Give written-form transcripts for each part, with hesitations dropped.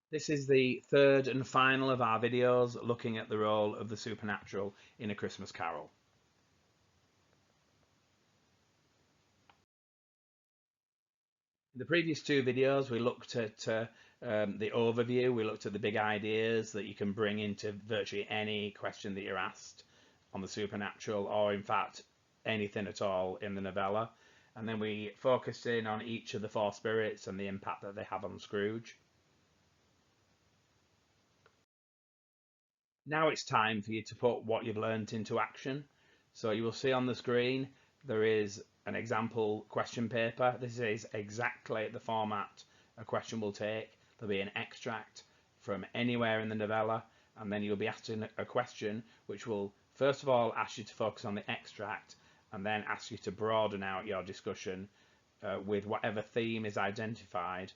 This is the third and final of our videos looking at the role of the supernatural in A Christmas Carol. In the previous two videos, we looked at the overview, we looked at the big ideas that you can bring into virtually any question that you're asked on the supernatural, or in fact, anything at all in the novella. And then we focused in on each of the four spirits and the impact that they have on Scrooge. Now it's time for you to put what you've learned into action. So you will see on the screen there is an example question paper. This is exactly the format a question will take. There'll be an extract from anywhere in the novella, and then you'll be asked a question which will first of all ask you to focus on the extract and then ask you to broaden out your discussion with whatever theme is identified,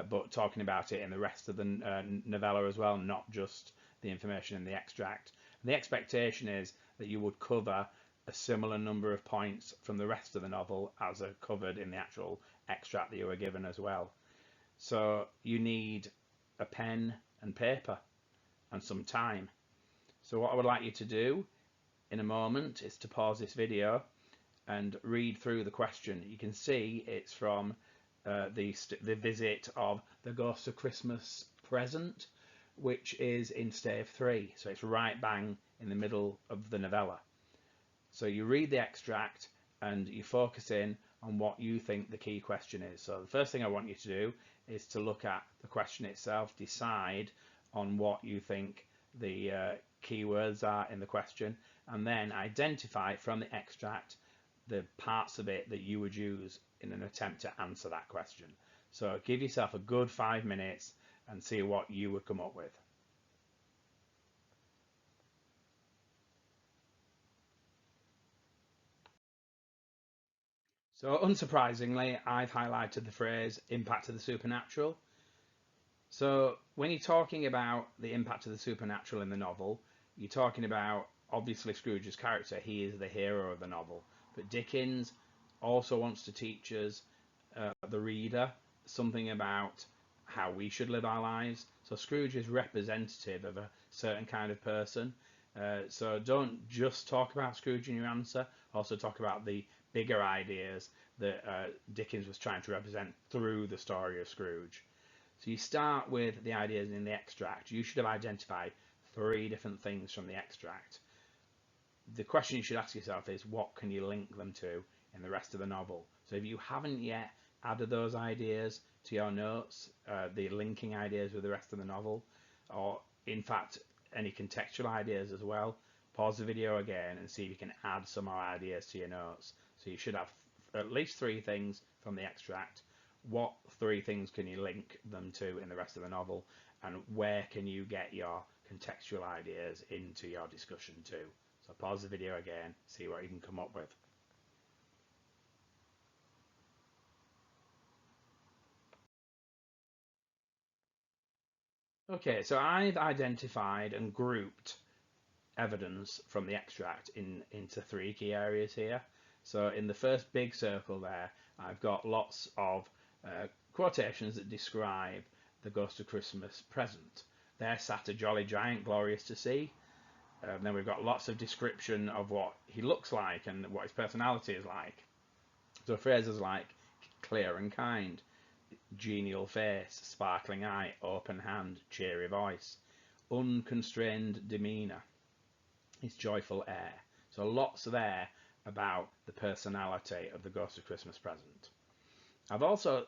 but talking about it in the rest of the novella as well, not just the information in the extract. And the expectation is that you would cover a similar number of points from the rest of the novel as are covered in the actual extract that you were given as well. So you need a pen and paper and some time. So what I would like you to do in a moment is to pause this video and read through the question. You can see it's from the visit of the Ghost of Christmas Present, which is in stave 3. So it's right bang in the middle of the novella. So you read the extract and you focus in on what you think the key question is. So the first thing I want you to do is to look at the question itself, decide on what you think the key words are in the question, and then identify from the extract the parts of it that you would use in an attempt to answer that question. So give yourself a good 5 minutes and see what you would come up with. So unsurprisingly, I've highlighted the phrase impact of the supernatural. So when you're talking about the impact of the supernatural in the novel, you're talking about obviously Scrooge's character. He is the hero of the novel. But Dickens also wants to teach us, the reader, something about how we should live our lives. So Scrooge is representative of a certain kind of person. So don't just talk about Scrooge in your answer, also talk about the bigger ideas that Dickens was trying to represent through the story of Scrooge. So you start with the ideas in the extract. You should have identified 3 different things from the extract. The question you should ask yourself is, what can you link them to in the rest of the novel? So if you haven't yet added those ideas to your notes, the linking ideas with the rest of the novel, or in fact any contextual ideas as well, pause the video again and see if you can add some more ideas to your notes. So you should have at least 3 things from the extract. What 3 things can you link them to in the rest of the novel, and where can you get your contextual ideas into your discussion too? So pause the video again, see what you can come up with. Okay, so I've identified and grouped evidence from the extract into 3 key areas here. So in the first big circle there, I've got lots of quotations that describe the Ghost of Christmas Present. There sat a jolly giant, glorious to see. Then we've got lots of description of what he looks like and what his personality is like. So phrases like clear and kind, genial face, sparkling eye, open hand, cheery voice, unconstrained demeanour, his joyful air. So lots there about the personality of the Ghost of Christmas Present. I've also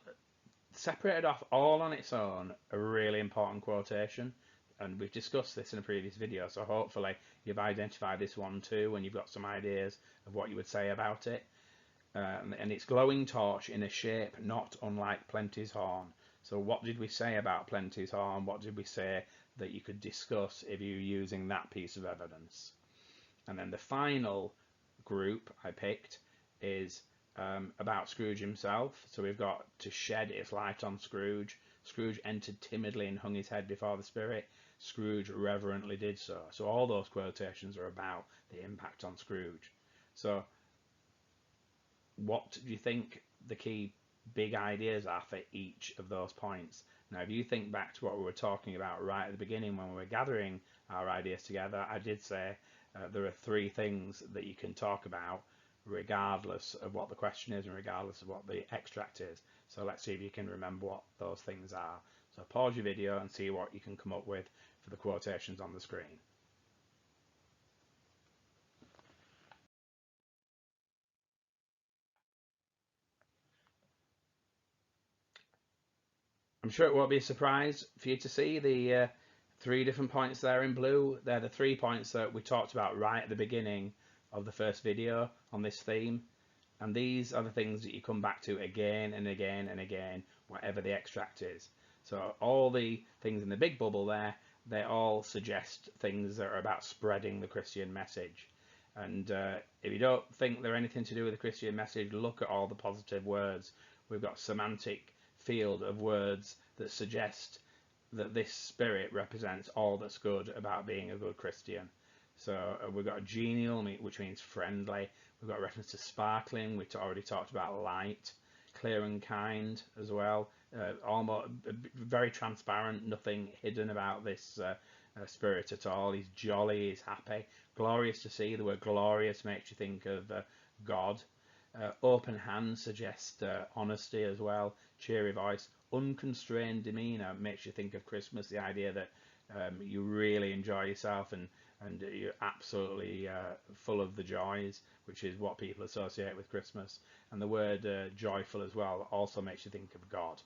separated off all on its own a really important quotation, and we've discussed this in a previous video, so hopefully you've identified this one too and you've got some ideas of what you would say about it. And it's glowing torch in a shape not unlike Plenty's horn. So what did we say about Plenty's horn? What did we say that you could discuss if you're using that piece of evidence? And then the final group I picked is about Scrooge himself. So we've got to shed its light on Scrooge. Scrooge entered timidly and hung his head before the spirit. Scrooge reverently did so. So all those quotations are about the impact on Scrooge. So what do you think the key big ideas are for each of those points. Now, if you think back to what we were talking about right at the beginning when we were gathering our ideas together, I did say there are 3 things that you can talk about regardless of what the question is and regardless of what the extract is. So let's see if you can remember what those things are. So pause your video and see what you can come up with for the quotations on the screen. I'm sure it won't be a surprise for you to see the 3 different points there in blue. They're the 3 points that we talked about right at the beginning of the first video on this theme. And these are the things that you come back to again and again and again, whatever the extract is. So all the things in the big bubble there, they all suggest things that are about spreading the Christian message. And if you don't think they're anything to do with the Christian message, look at all the positive words. We've got semantic field of words that suggest that this spirit represents all that's good about being a good Christian. So we've got a genial, which means friendly. We've got a reference to sparkling, which I already talked about, light, clear and kind as well. Almost very transparent, nothing hidden about this spirit at all. He's jolly, he's happy, glorious to see. The word glorious makes you think of God. Open hands suggest honesty as well. Cheery voice, unconstrained demeanor makes you think of Christmas. The idea that you really enjoy yourself and you're absolutely full of the joys, which is what people associate with Christmas. And the word joyful as well also makes you think of God.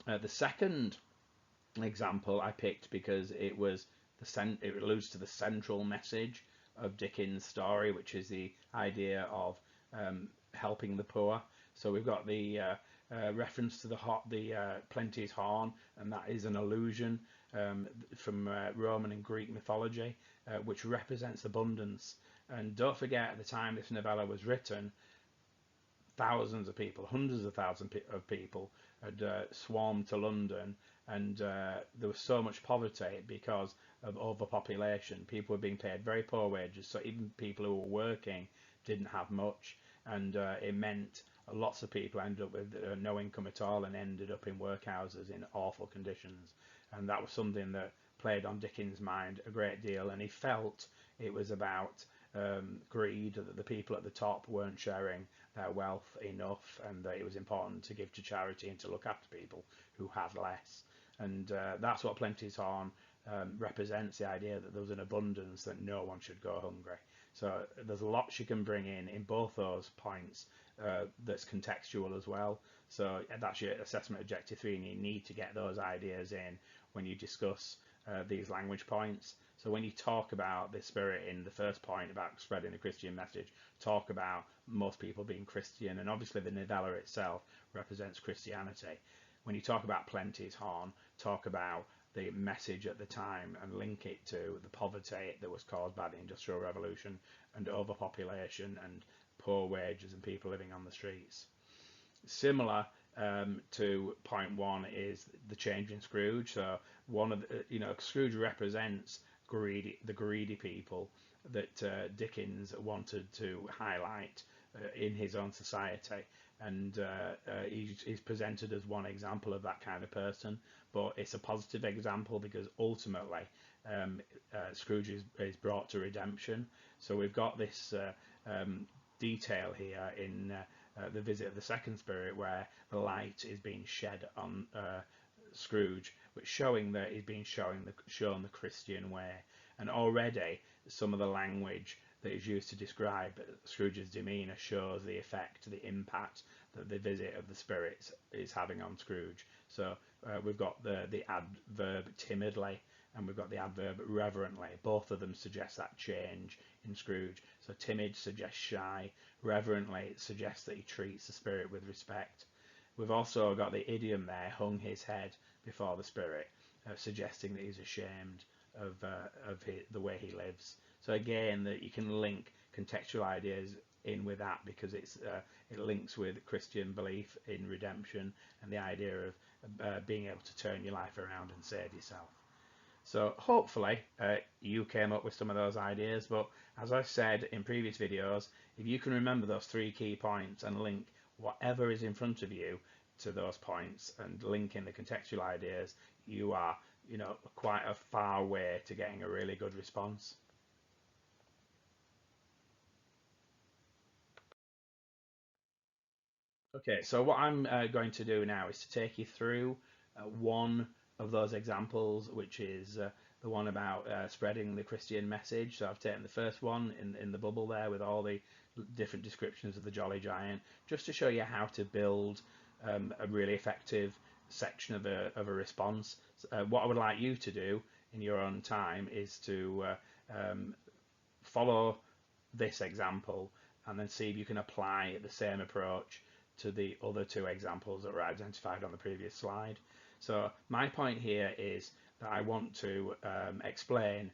The second example I picked because it alludes to the central message of Dickens' story, which is the idea of helping the poor. So we've got the reference to the Plenty's horn, and that is an allusion from Roman and Greek mythology, which represents abundance. And don't forget, at the time this novella was written, thousands of people, hundreds of thousands of people had swarmed to London, and there was so much poverty because of overpopulation. People were being paid very poor wages, so even people who were working didn't have much, and it meant lots of people ended up with no income at all and ended up in workhouses in awful conditions. And that was something that played on Dickens' mind a great deal, and he felt it was about greed, that the people at the top weren't sharing their wealth enough, and that it was important to give to charity and to look after people who had less. And that's what Plenty's horn represents, the idea that there was an abundance, that no one should go hungry. So there's lots you can bring in both those points that's contextual as well. So that's your assessment objective 3, and you need to get those ideas in when you discuss these language points. So when you talk about the spirit in the first point about spreading the Christian message, talk about most people being Christian, and obviously the novella itself represents Christianity. When you talk about Plenty's horn, talk about the message at the time and link it to the poverty that was caused by the Industrial Revolution and overpopulation and poor wages and people living on the streets. Similar to point 1 is the change in Scrooge. So one of the, Scrooge represents the greedy people that Dickens wanted to highlight in his own society, and he's presented as one example of that kind of person, but it's a positive example because ultimately Scrooge is brought to redemption. So we've got this detail here in the visit of the second spirit, where the light is being shed on Scrooge, which showing that he's being shown the Christian way. And already some of the language that is used to describe Scrooge's demeanour shows the effect, the impact that the visit of the spirits is having on Scrooge. So we've got the adverb timidly, and we've got the adverb reverently. Both of them suggest that change in Scrooge. So timid suggests shy, reverently suggests that he treats the spirit with respect. We've also got the idiom there, hung his head before the spirit, suggesting that he's ashamed of the way he lives. So again, that you can link contextual ideas in with that, because it links with Christian belief in redemption and the idea of being able to turn your life around and save yourself. So hopefully you came up with some of those ideas, but as I've said in previous videos, if you can remember those 3 key points and link whatever is in front of you to those points and linking the contextual ideas, you are, quite a far way to getting a really good response. Okay, so what I'm going to do now is to take you through one of those examples, which is the one about spreading the Christian message. So I've taken the first one in the bubble there with all the different descriptions of the Jolly Giant, just to show you how to build a really effective section of a response. What I would like you to do in your own time is to follow this example and then see if you can apply the same approach to the other two examples that were identified on the previous slide. So my point here is that I want to explain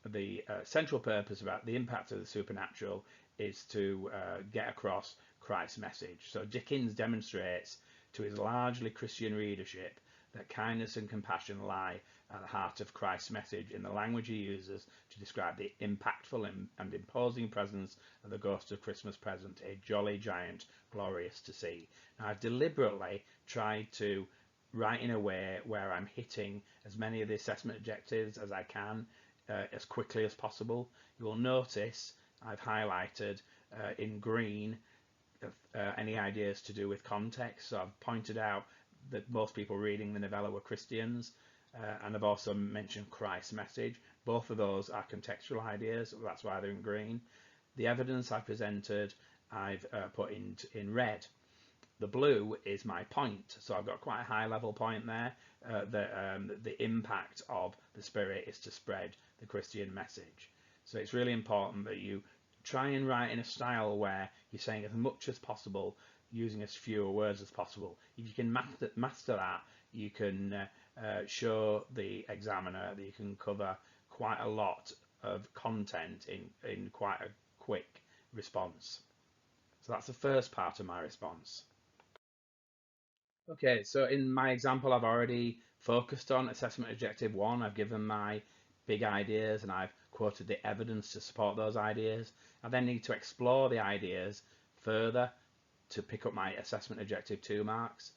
the central purpose about the impact of the supernatural is to get across Christ's message. So Dickens demonstrates to his largely Christian readership that kindness and compassion lie at the heart of Christ's message in the language he uses to describe the impactful and imposing presence of the ghost of Christmas present, a jolly giant glorious to see. Now, I've deliberately tried to write in a way where I'm hitting as many of the assessment objectives as I can as quickly as possible. You will notice I've highlighted in green any ideas to do with context. So I've pointed out that most people reading the novella were Christians, and I've also mentioned Christ's message. Both of those are contextual ideas, that's why they're in green. The evidence I presented, I've put in red. The blue is my point, so I've got quite a high level point there, that the impact of the Spirit is to spread the Christian message. So it's really important that you try and write in a style where you're saying as much as possible using as fewer words as possible. If you can master that, you can show the examiner that you can cover quite a lot of content in quite a quick response. So that's the first part of my response. Okay, so in my example, I've already focused on assessment objective 1. I've given my big ideas and I've quoted the evidence to support those ideas. I then need to explore the ideas further to pick up my assessment objective 2 marks.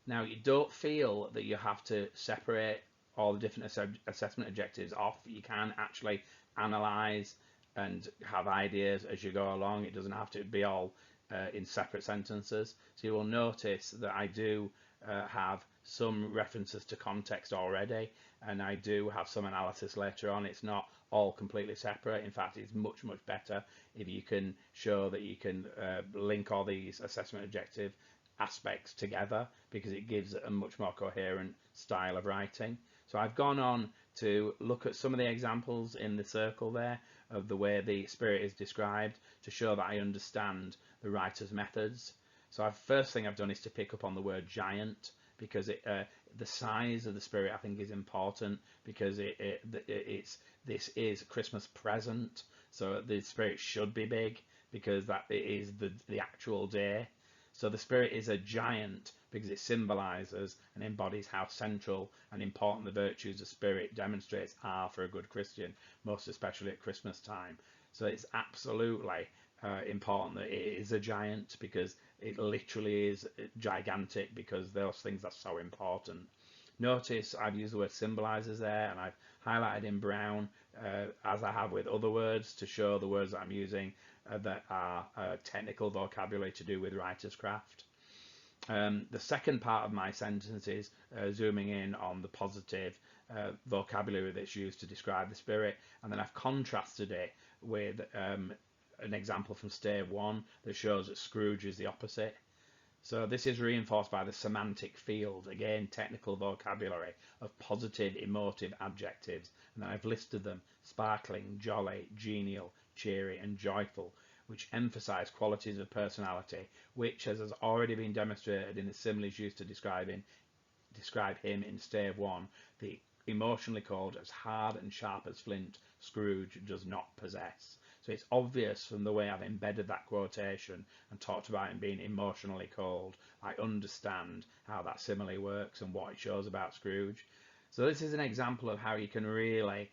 Now, you don't feel that you have to separate all the different assessment objectives off. You can actually analyze and have ideas as you go along. It doesn't have to be all in separate sentences. So you will notice that I do have some references to context already, and I do have some analysis later on. It's not all completely separate. In fact, it's much, much better if you can show that you can link all these assessment objective aspects together, because it gives a much more coherent style of writing. So I've gone on to look at some of the examples in the circle there of the way the Spirit is described to show that I understand the writer's methods. So first thing I've done is to pick up on the word giant, because the size of the Spirit I think is important, because this is Christmas present, so the Spirit should be big because that is the actual day. So the Spirit is a giant because it symbolizes and embodies how central and important the virtues the Spirit demonstrates are for a good Christian, most especially at Christmas time. So it's absolutely important that it is a giant, because it literally is gigantic, because those things are so important. Notice I've used the word symbolizes there, and I've highlighted in brown, as I have with other words, to show the words that I'm using that are technical vocabulary to do with writer's craft. The second part of my sentence is zooming in on the positive vocabulary that's used to describe the Spirit, and then I've contrasted it with an example from stave 1 that shows that Scrooge is the opposite. So this is reinforced by the semantic field, again technical vocabulary, of positive emotive adjectives, and I've listed them: sparkling, jolly, genial, cheery and joyful, which emphasize qualities of personality, which, as has already been demonstrated in the similes used to describe him in stave 1, the emotionally cold, as hard and sharp as flint, Scrooge does not possess. So it's obvious from the way I've embedded that quotation and talked about him being emotionally cold, I understand how that simile works and what it shows about Scrooge. So this is an example of how you can really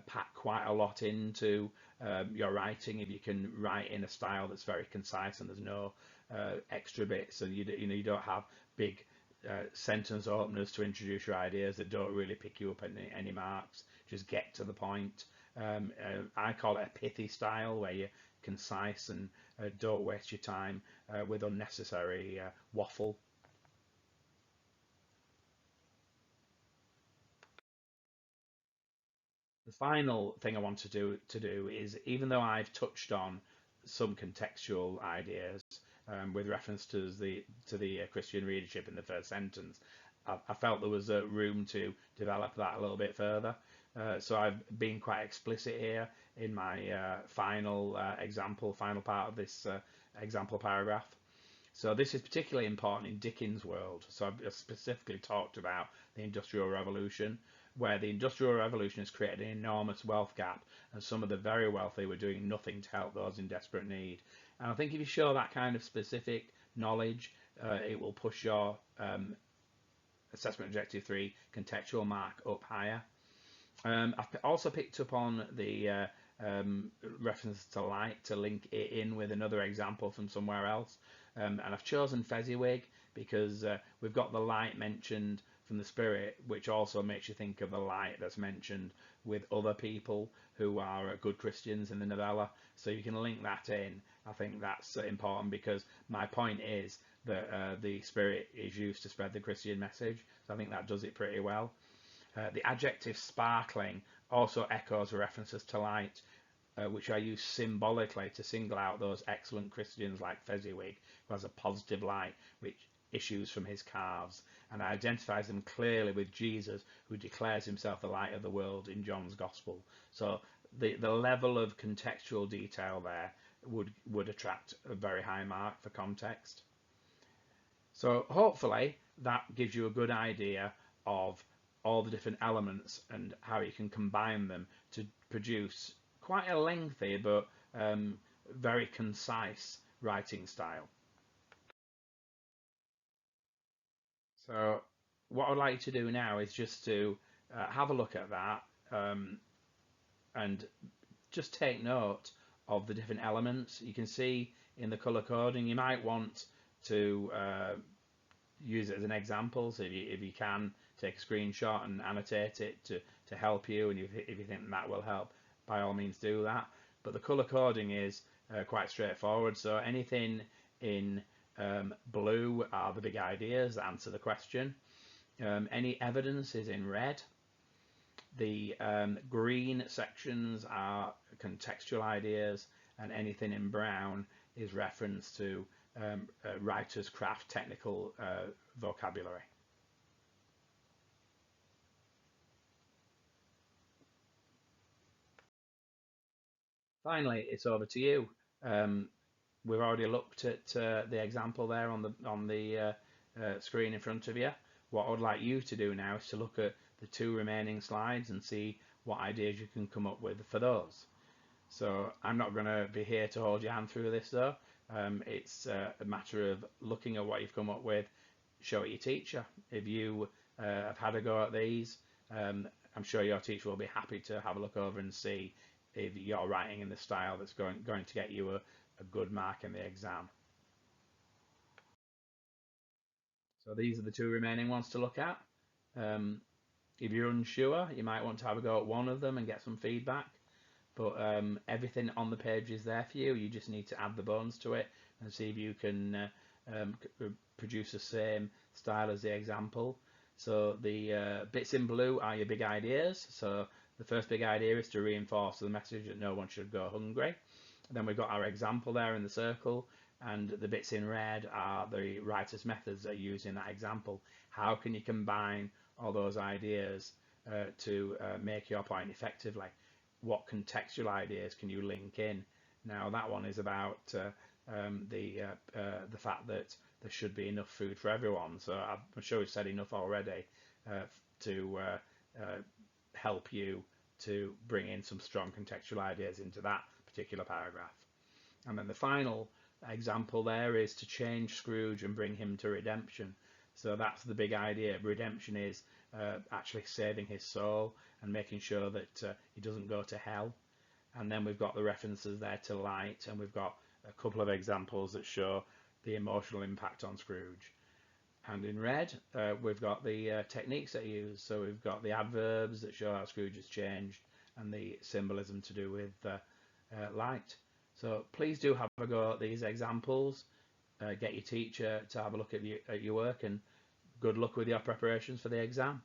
pack quite a lot into your writing if you can write in a style that's very concise and there's no extra bits, and you don't have big sentence openers to introduce your ideas that don't really pick you up any marks. Just get to the point. I call it a pithy style, where you're concise and don't waste your time with unnecessary waffle. The final thing I want to do is, even though I've touched on some contextual ideas with reference to the Christian readership in the first sentence, I felt there was a room to develop that a little bit further. So I've been quite explicit here in my final part of this example paragraph. So this is particularly important in Dickens' world. So I've specifically talked about the Industrial Revolution, where the Industrial Revolution has created an enormous wealth gap, and some of the very wealthy were doing nothing to help those in desperate need. And I think if you show that kind of specific knowledge, it will push your Assessment Objective 3 contextual mark up higher. I've also picked up on the reference to light to link it in with another example from somewhere else. And I've chosen Fezziwig because we've got the light mentioned from the Spirit, which also makes you think of the light that's mentioned with other people who are good Christians in the novella. So you can link that in. I think that's important, because my point is that the Spirit is used to spread the Christian message. So I think that does it pretty well. The adjective sparkling also echoes references to light, which I use symbolically to single out those excellent Christians like Fezziwig, who has a positive light which issues from his calves, and identifies them clearly with Jesus, who declares himself the light of the world in John's Gospel. So the level of contextual detail there would attract a very high mark for context. So hopefully that gives you a good idea of all the different elements and how you can combine them to produce quite a lengthy but very concise writing style. So what I'd like you to do now is just to have a look at that and just take note of the different elements. You can see in the color coding, you might want to use it as an example. So if you can, take a screenshot and annotate it to help you, and if you think that will help, by all means do that. But the color coding is quite straightforward. So anything in blue are the big ideas that answer the question. Any evidence is in red. The green sections are contextual ideas, and anything in brown is reference to writer's craft, technical vocabulary. Finally, it's over to you. We've already looked at the example there on the screen in front of you. What I would like you to do now is to look at the 2 remaining slides and see what ideas you can come up with for those. So I'm not going to be here to hold your hand through this though. It's a matter of looking at what you've come up with, show it your teacher. If you have had a go at these, I'm sure your teacher will be happy to have a look over and see if you're writing in the style that's going to get you a good mark in the exam. So these are the 2 remaining ones to look at. If you're unsure, you might want to have a go at one of them and get some feedback. But everything on the page is there for you. You just need to add the bones to it and see if you can produce the same style as the example. So the bits in blue are your big ideas. So the first big idea is to reinforce the message that no one should go hungry. Then we've got our example there in the circle, and the bits in red are the writer's methods that are used in that example. How can you combine all those ideas to make your point effectively? What contextual ideas can you link in? Now that one is about the fact that there should be enough food for everyone. So I'm sure we've said enough already to help you to bring in some strong contextual ideas into that particular paragraph. And then the final example there is to change Scrooge and bring him to redemption. So that's the big idea. Redemption is actually saving his soul and making sure that he doesn't go to hell. And then we've got the references there to light, and we've got a couple of examples that show the emotional impact on Scrooge. And in red, we've got the techniques that I use. So we've got the adverbs that show how Scrooge has changed, and the symbolism to do with light. So please do have a go at these examples. Get your teacher to have a look at your work, and good luck with your preparations for the exam.